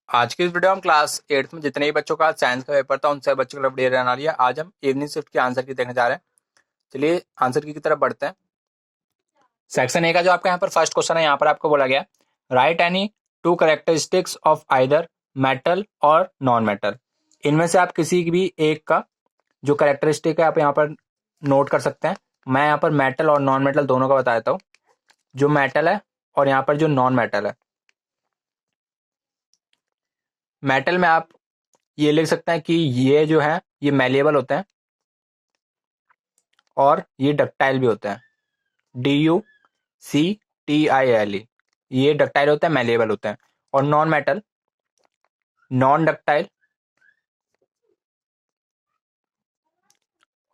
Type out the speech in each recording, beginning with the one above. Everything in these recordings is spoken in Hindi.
आज की इस वीडियो हम क्लास 8 में जितने भी बच्चों का साइंस का पेपर था उन सभी बच्चों के लिए वीडियो रहने वाली है। आज हम इवनिंग शिफ्ट की आंसर की देखने जा रहे हैं। चलिए आंसर की तरफ बढ़ते हैं। सेक्शन ए का जो आपका यहाँ पर फर्स्ट क्वेश्चन है, यहाँ पर आपको बोला गया right any two characteristics of either metal और नॉन मेटल। इनमें से आप किसी भी एक का जो कैरेक्टरिस्टिक है आप यहाँ पर नोट कर सकते हैं। मैं यहाँ पर मेटल और नॉन मेटल दोनों का बता देता हूँ। जो मेटल है और यहाँ पर जो नॉन मेटल है, मेटल में आप ये लिख सकते हैं कि ये जो है ये मैलिएबल होते हैं और ये डक्टाइल भी होते हैं। DUCTILE, ये डक्टाइल होते हैं, मैलिएबल होते हैं। और नॉन मेटल, नॉन डक्टाइल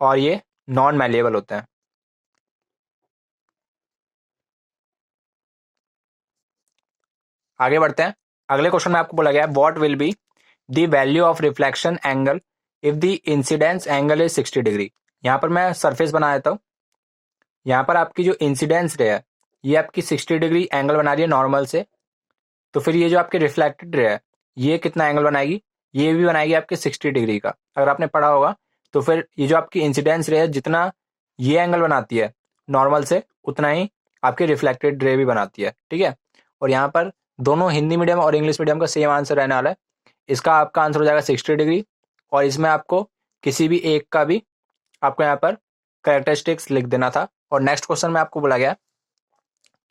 और ये नॉन मैलिएबल होते हैं। आगे बढ़ते हैं। अगले क्वेश्चन में आपको बोला गया what will be the value of reflection angle if the incidence angle is 60 degree. यहाँ पर मैं सरफेस बना देता हूँ। यहाँ पर आपकी जो इंसिडेंस रे है ये आपकी 60 डिग्री एंगल बना रही है नॉर्मल से। तो फिर ये जो आपकी रिफ्लेक्टेड रे है ये कितना एंगल बनाएगी? ये भी बनाएगी आपके 60 डिग्री का। अगर आपने पढ़ा होगा तो फिर ये जो आपकी इंसिडेंस रे है जितना ये एंगल बनाती है नॉर्मल से उतना ही आपकी रिफ्लेक्टेड रे भी बनाती है। ठीक है। और यहाँ पर दोनों हिंदी मीडियम और इंग्लिश मीडियम का सेम आंसर रहने वाला है। इसका आपका आंसर हो जाएगा 60 डिग्री और इसमें आपको किसी भी एक का भी आपको यहाँ पर कैरेक्टरिस्टिक्स लिख देना था। और नेक्स्ट क्वेश्चन में आपको बोला गया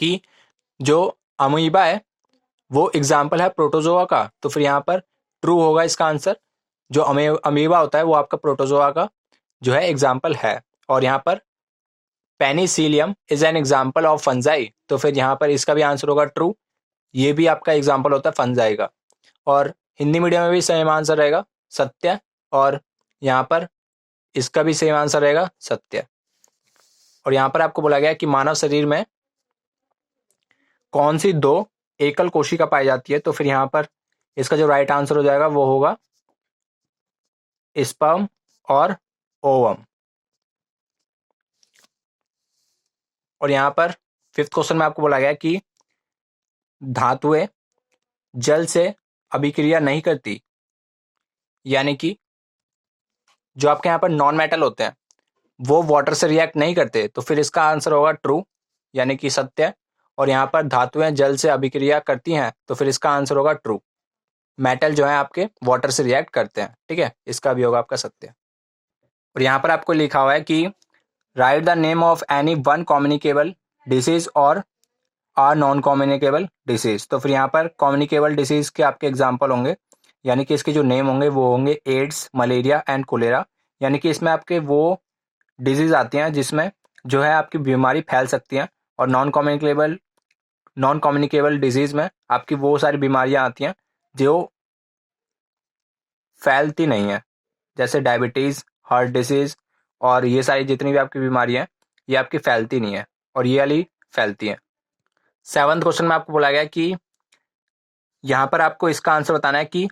कि जो अमीबा है वो एग्जाम्पल है प्रोटोजोआ का। तो फिर यहाँ पर ट्रू होगा इसका आंसर। जो अमीबा होता है वो आपका प्रोटोजोआ का जो है एग्जाम्पल है। और यहाँ पर Penicillium is an example of fungi. तो फिर यहाँ पर इसका भी आंसर होगा ट्रू। ये भी आपका एग्जाम्पल होता है फंजाई का। और हिंदी मीडियम में भी सेम आंसर रहेगा सत्य। और यहाँ पर इसका भी सेम आंसर रहेगा सत्य। और यहाँ पर आपको बोला गया कि मानव शरीर में कौन सी दो एकल कोशिका पाई जाती है। तो फिर यहाँ पर इसका जो राइट आंसर हो जाएगा वो होगा स्पर्म और ओवम। और यहाँ पर फिफ्थ क्वेश्चन में आपको बोला गया कि धातुएं जल से अभिक्रिया नहीं करती, यानी कि जो आपके यहाँ पर नॉन मेटल होते हैं वो वाटर से रिएक्ट नहीं करते। तो फिर इसका आंसर होगा ट्रू, यानी कि सत्य। और यहाँ पर धातुएं जल से अभिक्रिया करती हैं तो फिर इसका आंसर होगा ट्रू। मेटल जो है आपके वाटर से रिएक्ट करते हैं। ठीक है, इसका भी होगा आपका सत्य। और यहाँ पर आपको लिखा हुआ है कि right the name of any one communicable disease और आर नॉन कम्युनिकेबल डिसीज। तो फिर यहाँ पर कम्युनिकेबल डिसीज के आपके एग्जाम्पल होंगे, यानी कि इसके जो नेम होंगे वो होंगे एड्स, मलेरिया एंड कोलेरा। यानी कि इसमें आपके वो डिजीज आती हैं जिसमें जो है आपकी बीमारी फैल सकती हैं। और नॉन कम्युनिकेबल डिजीज में आपकी वो सारी बीमारियां आती हैं जो फैलती नहीं है, जैसे डायबिटीज, हार्ट डिसीज और ये सारी जितनी भी आपकी बीमारियां हैं ये आपकी फैलती नहीं है और ये वाली फैलती हैं। सेवंथ क्वेश्चन में आपको बोला गया कि यहाँ पर आपको इसका आंसर बताना है कि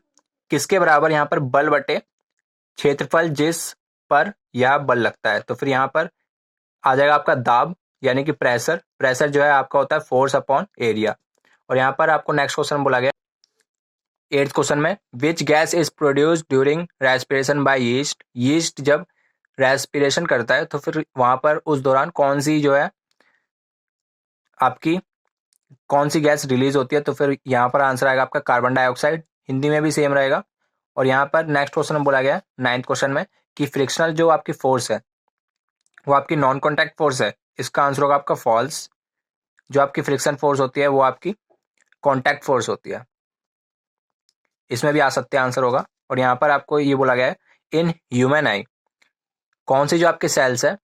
किसके बराबर यहाँ पर बल बटे क्षेत्रफल जिस पर यह बल लगता है। तो फिर यहाँ पर आ जाएगा आपका दाब, यानी कि प्रेशर जो है आपका होता है फोर्स अपॉन एरिया। और यहाँ पर आपको नेक्स्ट क्वेश्चन बोला गया एट्थ क्वेश्चन में which gas is produced during respiration bye yeast. Yeast जब रेस्पिरेशन करता है तो फिर वहां पर उस दौरान कौन सी जो है आपकी कौन सी गैस रिलीज होती है। तो फिर यहाँ पर आंसर आएगा आपका कार्बन डाइऑक्साइड। हिंदी में भी सेम रहेगा। और यहाँ पर नेक्स्ट क्वेश्चन में बोला गया नाइन्थ क्वेश्चन में कि फ्रिक्शनल जो आपकी फोर्स है वो आपकी नॉन कॉन्टैक्ट फोर्स है। इसका आंसर होगा आपका फॉल्स। जो आपकी फ्रिक्शन फोर्स होती है वो आपकी कॉन्टैक्ट फोर्स होती है। इसमें भी आ सकते आंसर होगा। और यहाँ पर आपको ये बोला गया है इन ह्यूमन आई कौन सी जो आपके सेल्स है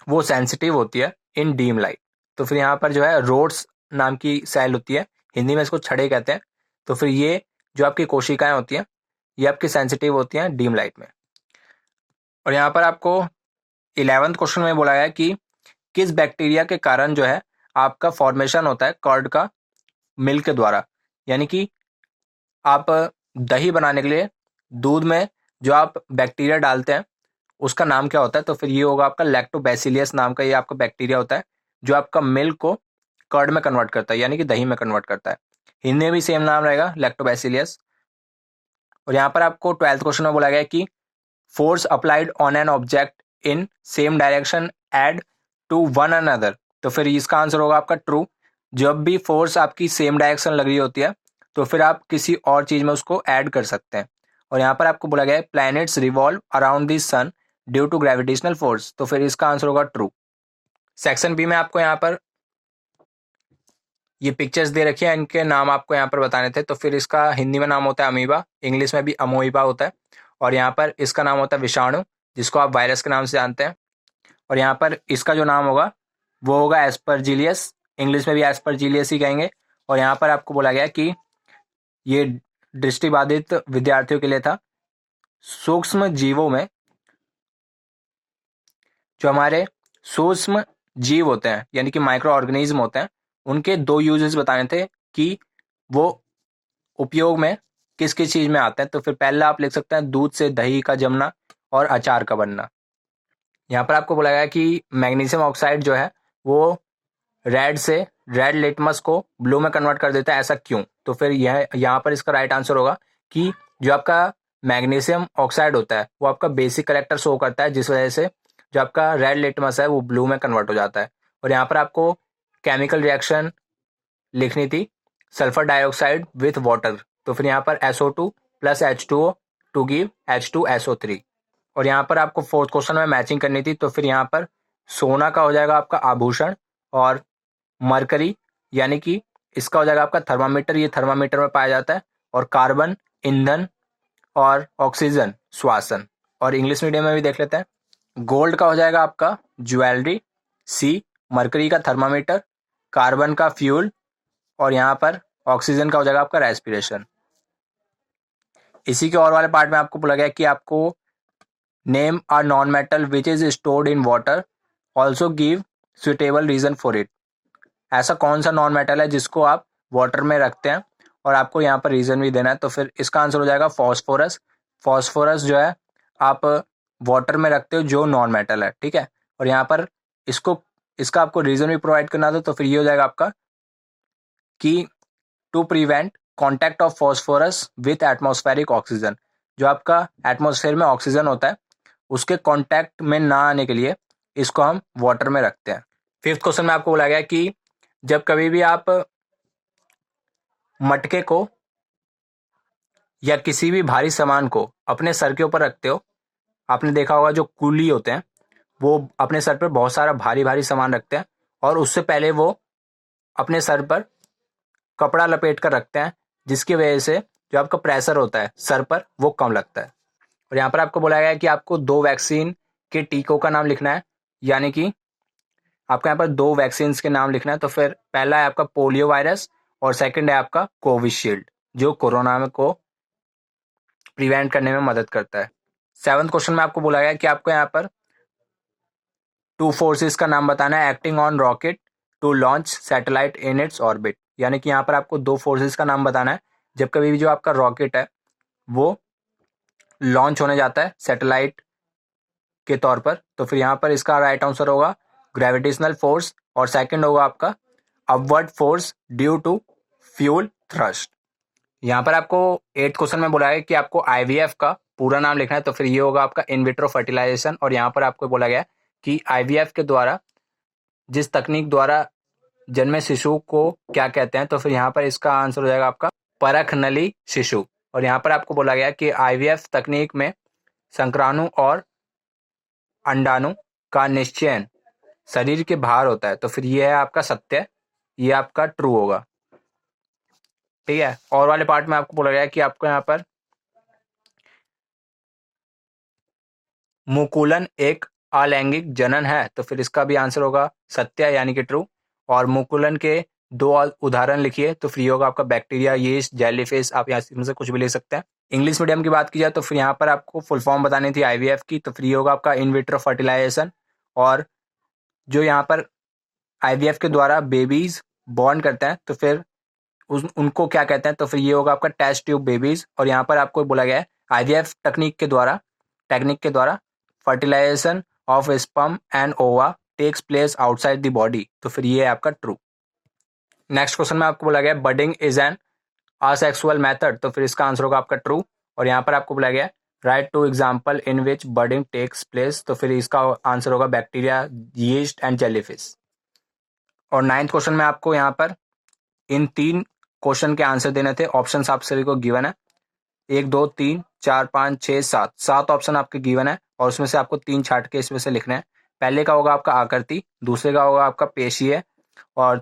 वो सेंसिटिव होती है इन डीम लाइट। तो फिर यहाँ पर जो है रोड्स नाम की सेल होती है, हिंदी में इसको छड़े कहते हैं। तो फिर ये जो आपकी कोशिकाएं होती हैं ये आपकी सेंसिटिव होती हैं डीम लाइट में। और यहाँ पर आपको 11th क्वेश्चन में बोला गया कि किस बैक्टीरिया के कारण जो है आपका फॉर्मेशन होता है कर्ड का मिल्क के द्वारा। यानी कि आप दही बनाने के लिए दूध में जो आप बैक्टीरिया डालते हैं उसका नाम क्या होता है। तो फिर ये होगा आपका लैक्टोबैसिलियस नाम का ये आपका बैक्टीरिया होता है जो आपका मिल्क को कर्ड में कन्वर्ट करता है, यानी कि दही में कन्वर्ट करता है। हिंदी में भी सेम नाम रहेगा लैक्टोबैसिलियस। और यहाँ पर आपको 12th क्वेश्चन में बोला गया है कि force applied on an object in same direction add to one another, तो फिर इसका आंसर होगा आपका ट्रू। जब भी फोर्स आपकी सेम डायरेक्शन लग रही होती है तो फिर आप किसी और चीज में उसको ऐड कर सकते हैं। और यहाँ पर आपको बोला गया है planets revolve around the sun due to gravitational force, तो फिर इसका आंसर होगा ट्रू। सेक्शन बी में आपको यहाँ पर ये पिक्चर्स दे रखी है, इनके नाम आपको यहाँ पर बताने थे। तो फिर इसका हिंदी में नाम होता है अमीबा, इंग्लिश में भी अमोइबा होता है, और यहाँ पर इसका नाम होता है विषाणु, जिसको आप वायरस के नाम से जानते हैं। और यहाँ पर इसका जो नाम होगा वो होगा एस्परजिलियस, इंग्लिश में भी एस्परजिलियस ही कहेंगे। और यहाँ पर आपको बोला गया कि ये दृष्टिबाधित विद्यार्थियों के लिए था। सूक्ष्म जीवों में जो हमारे सूक्ष्म जीव होते हैं यानी कि माइक्रो ऑर्गेनिज्म होते हैं, उनके 2 यूजेस बताने थे कि वो उपयोग में किस किस चीज में आते हैं। तो फिर पहला आप लिख सकते हैं दूध से दही का जमना और अचार का बनना। यहाँ पर आपको बोला गया कि मैग्नीशियम ऑक्साइड जो है वो रेड लिटमस को ब्लू में कन्वर्ट कर देता है, ऐसा क्यों? तो फिर यह यहाँ पर इसका राइट आंसर होगा कि जो आपका मैग्नीशियम ऑक्साइड होता है वो आपका बेसिक करेक्टर शो करता है, जिस वजह से जो आपका रेड लिटमस है वो ब्लू में कन्वर्ट हो जाता है। और यहाँ पर आपको केमिकल रिएक्शन लिखनी थी, सल्फर डाइऑक्साइड विथ वाटर, तो फिर यहाँ पर SO2 plus H2O to give H2SO3। और यहाँ पर आपको 4th क्वेश्चन में मैचिंग करनी थी, तो फिर यहाँ पर सोना का हो जाएगा आपका आभूषण, और मरकरी यानी कि इसका हो जाएगा आपका थर्मामीटर, ये थर्मामीटर में पाया जाता है, और कार्बन ईंधन, और ऑक्सीजन श्वासन। और इंग्लिश मीडियम में भी देख लेते हैं। गोल्ड का हो जाएगा आपका ज्वेलरी, सी मरकरी का थर्मामीटर, कार्बन का फ्यूल, और यहाँ पर ऑक्सीजन का हो जाएगा आपका रेस्पिरेशन। इसी के और वाले पार्ट में आपको बोला गया कि आपको name a non metal which is stored in water, also give suitable reason for it. ऐसा कौन सा नॉन मेटल है जिसको आप वाटर में रखते हैं, और आपको यहाँ पर रीजन भी देना है। तो फिर इसका आंसर हो जाएगा फॉस्फोरस। फॉस्फोरस जो है आप वाटर में रखते हो जो नॉन मेटल है, ठीक है। और यहाँ पर इसका आपको रीजन भी प्रोवाइड करना था, तो फिर ये हो जाएगा आपका कि to prevent contact of phosphorus with atmospheric oxygen, जो आपका एटमॉस्फेयर में ऑक्सीजन होता है उसके कांटेक्ट में ना आने के लिए इसको हम वाटर में रखते हैं। 5th क्वेश्चन में आपको बोला गया कि जब कभी भी आप मटके को या किसी भी भारी सामान को अपने सर के ऊपर रखते हो, आपने देखा होगा जो कूली होते हैं वो अपने सर पर बहुत सारा भारी भारी सामान रखते हैं, और उससे पहले वो अपने सर पर कपड़ा लपेट कर रखते हैं, जिसकी वजह से जो आपका प्रेशर होता है सर पर वो कम लगता है। और यहाँ पर आपको बोला गया है कि आपको 2 वैक्सीन के टीकों का नाम लिखना है, यानी कि आपको यहाँ पर 2 वैक्सीन के नाम लिखना है। तो फिर पहला है आपका पोलियो वायरस, और सेकंड है आपका कोविशील्ड, जो कोरोना में को प्रिवेंट करने में मदद करता है। 7th क्वेश्चन में आपको बोला गया कि आपको यहाँ पर 2 फोर्सेस का नाम बताना है acting on rocket to launch satellite in its orbit, यानी कि यहाँ पर आपको 2 फोर्सेस का नाम बताना है जब कभी भी जो आपका रॉकेट है वो लॉन्च होने जाता है सैटेलाइट के तौर पर। तो फिर यहाँ पर इसका राइट आंसर होगा ग्रेविटेशनल फोर्स, और सेकंड होगा आपका upward force due to fuel thrust. यहाँ पर आपको 8th क्वेश्चन में बोला है कि आपको IVF का पूरा नाम लिखना है, तो फिर ये होगा आपका इन विट्रो फर्टिलाइजेशन। और यहाँ पर आपको बोला गया कि IVF के द्वारा जिस तकनीक द्वारा जन्मे शिशु को क्या कहते हैं, तो फिर यहाँ पर इसका आंसर हो जाएगा आपका परख नली शिशु। और यहाँ पर आपको बोला गया कि IVF तकनीक में संक्राणु और अंडाणु का निश्चयन शरीर के बाहर होता है, तो फिर ये है आपका सत्य, ये आपका ट्रू होगा, ठीक है। और वाले पार्ट में आपको बोला गया कि आपको यहाँ पर मुकुलन एक अलैंगिक जनन है, तो फिर इसका भी आंसर होगा सत्य यानी कि ट्रू। और मुकुलन के 2 उदाहरण लिखिए, तो फिर होगा आपका बैक्टीरिया, यीस्ट, जेलीफिश, आप यहाँ से कुछ भी ले सकते हैं। इंग्लिश मीडियम की बात की जाए तो फिर यहाँ पर आपको फुल फॉर्म बतानी थी IVF की, तो फिर होगा आपका इन विट्रो फर्टिलाइजेशन। और जो यहाँ पर IVF के द्वारा बेबीज बॉर्न करते हैं तो फिर उनको क्या कहते हैं, तो फिर ये होगा आपका टेस्ट ट्यूब बेबीज। और यहाँ पर आपको बोला गया है IVF टेक्निक के द्वारा fertilization of sperm and ova takes place outside the body, तो फिर ये है आपका ट्रू। नेक्स्ट क्वेश्चन में आपको बोला गया budding is an asexual method, तो फिर इसका आंसर होगा आपका ट्रू। और यहाँ पर आपको बोला गया write to example in which birding takes place, तो फिर इसका आंसर होगा बैक्टीरिया, यीस्ट एंड जेलीफिश। और 9th क्वेश्चन में आपको यहाँ पर इन 3 क्वेश्चन के आंसर देने थे। ऑप्शन आप सभी को गिवन है 1 2 3 4 5 6 7, 7 ऑप्शन आपके गिवन है और उसमें से आपको 3 छाट के इसमें से लिखना है। पहले का होगा आपका आकृति, दूसरे का होगा आपका पेशीय और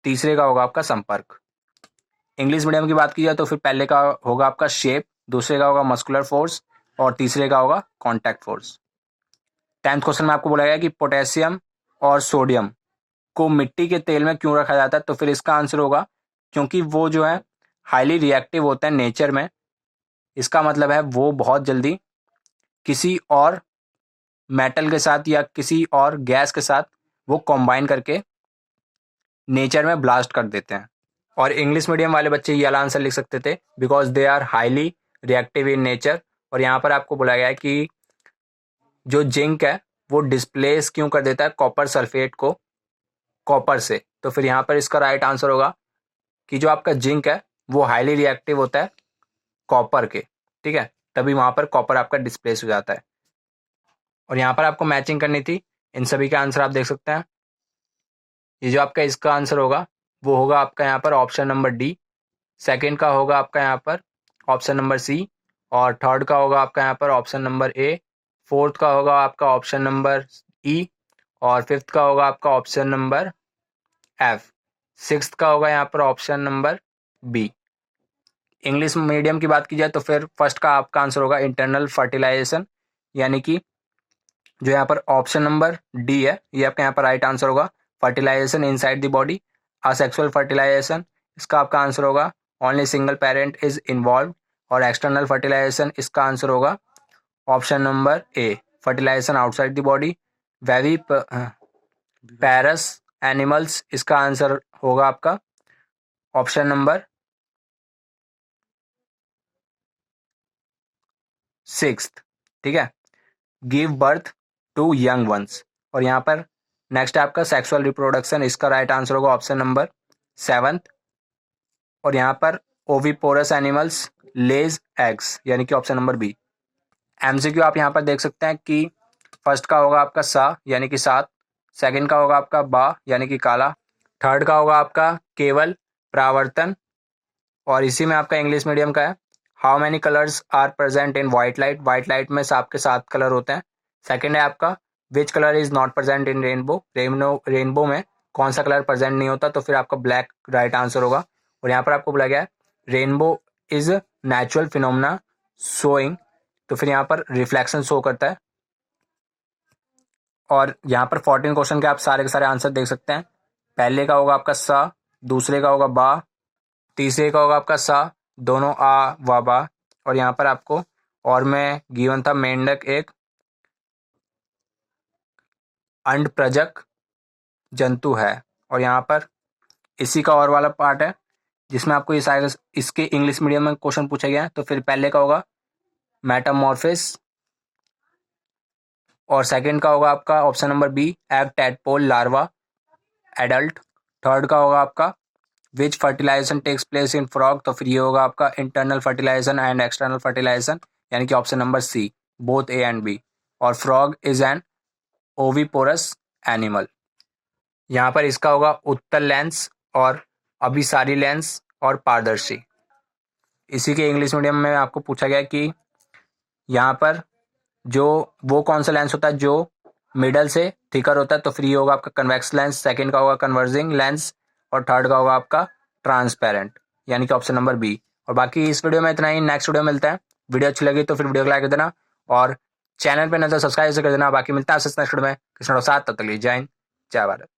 तीसरे का होगा आपका संपर्क। इंग्लिश मीडियम की बात की जाए तो फिर पहले का होगा आपका शेप, दूसरे का होगा मस्कुलर फोर्स और तीसरे का होगा कॉन्टैक्ट फोर्स। 10th क्वेश्चन में आपको बोला गया कि पोटेशियम और सोडियम को मिट्टी के तेल में क्यों रखा जाता है, तो फिर इसका आंसर होगा क्योंकि वो जो है हाईली रिएक्टिव होता है नेचर में। इसका मतलब है वो बहुत जल्दी किसी और मेटल के साथ या किसी और गैस के साथ वो कंबाइन करके नेचर में ब्लास्ट कर देते हैं। और इंग्लिश मीडियम वाले बच्चे ये वाला आंसर लिख सकते थे because they are highly reactive in nature. और यहाँ पर आपको बोला गया है कि जो जिंक है वो डिस्प्लेस क्यों कर देता है कॉपर सल्फेट को कॉपर से, तो फिर यहाँ पर इसका राइट आंसर होगा कि जो आपका जिंक है वो हाईली रिएक्टिव होता है कॉपर के, ठीक है, तभी वहां पर कॉपर आपका डिस्प्लेस हो जाता है। और यहाँ पर आपको मैचिंग करनी थी, इन सभी का आंसर आप देख सकते हैं। ये जो आपका इसका आंसर होगा वो होगा आपका यहाँ पर ऑप्शन नंबर डी, सेकेंड का होगा आपका यहाँ पर ऑप्शन नंबर सी और थर्ड का होगा आपका यहाँ पर ऑप्शन नंबर ए, फोर्थ का होगा आपका ऑप्शन नंबर ई और फिफ्थ का होगा आपका ऑप्शन नंबर एफ, सिक्स्थ का होगा यहाँ पर option number B. English medium की बात की जाए तो फिर फर्स्ट का आपका आंसर होगा इंटरनल फर्टिलाइजेशन, यानी कि जो यहाँ पर ऑप्शन नंबर डी है ये आपका यहाँ पर राइट आंसर होगा fertilization inside the body, asexual fertilization इसका आपका आंसर होगा only single parent is involve और एक्सटर्नल फर्टिलाइजेशन इसका आंसर होगा option number A fertilization outside the body, viviparous animals इसका आंसर होगा आपका ऑप्शन नंबर 6, ठीक है, give birth to young ones. और यहाँ पर नेक्स्ट है आपका सेक्सुअल रिप्रोडक्शन, इसका राइट आंसर होगा ऑप्शन नंबर 7। और यहाँ पर ओविपोरस एनिमल्स लेज एग्स यानी कि ऑप्शन नंबर बी। एमसीक्यू आप यहाँ पर देख सकते हैं कि फर्स्ट का होगा आपका सा यानी कि सात, सेकंड का होगा आपका बा यानी कि काला, थर्ड का होगा आपका केवल प्रावर्तन और इसी में आपका इंग्लिश मीडियम का है how many colours are present in white light, white light में आपके 7 कलर होते हैं। सेकंड है आपका which colour is not present in rainbow, rainbow में कौन सा कलर प्रेजेंट नहीं होता, तो फिर आपका ब्लैक राइट आंसर होगा। और यहाँ पर आपको बोला गया है rainbow is natural phenomena showing, तो फिर यहाँ पर रिफ्लेक्शन शो करता है। और यहाँ पर 14 क्वेश्चन के आप सारे के सारे आंसर देख सकते हैं। पहले का होगा आपका सा, दूसरे का होगा बा, तीसरे का होगा आपका सा, दोनों आ व बा। और यहाँ पर आपको और में गिवन था मेंढक एक अंडप्रजक जंतु है। और यहाँ पर इसी का और वाला पार्ट है जिसमें आपको इसके इंग्लिश मीडियम में क्वेश्चन पूछा गया है। तो फिर पहले का होगा मेटामॉर्फिस और सेकंड का होगा आपका option number B egg tadpole larva adult, third का होगा आपका which fertilization takes place in frog, तो फिर ये होगा आपका internal fertilization and external fertilization यानी कि option number C both A and B. और frog is an oviparous animal. यहाँ पर इसका होगा उत्तर लेंस और अभिसारी लेंस और पारदर्शी। इसी के इंग्लिश मीडियम में आपको पूछा गया कि यहाँ पर जो वो कौन सा लेंस होता है जो मिडल से थिकर होता है, तो फिर ये होगा आपका कन्वेक्स लेंस, सेकंड का होगा कन्वर्जिंग लेंस और थर्ड का होगा आपका ट्रांसपेरेंट यानी कि ऑप्शन नंबर बी। और बाकी इस वीडियो में इतना ही, नेक्स्ट वीडियो मिलता है। वीडियो अच्छी लगी तो फिर वीडियो को लाइक कर देना और चैनल पर नजर सब्सक्राइब कर देना। बाकी मिलता है आपसे नेक्स्ट वीडियो में किसी साथ, तब तक जय हिंद जय भारत।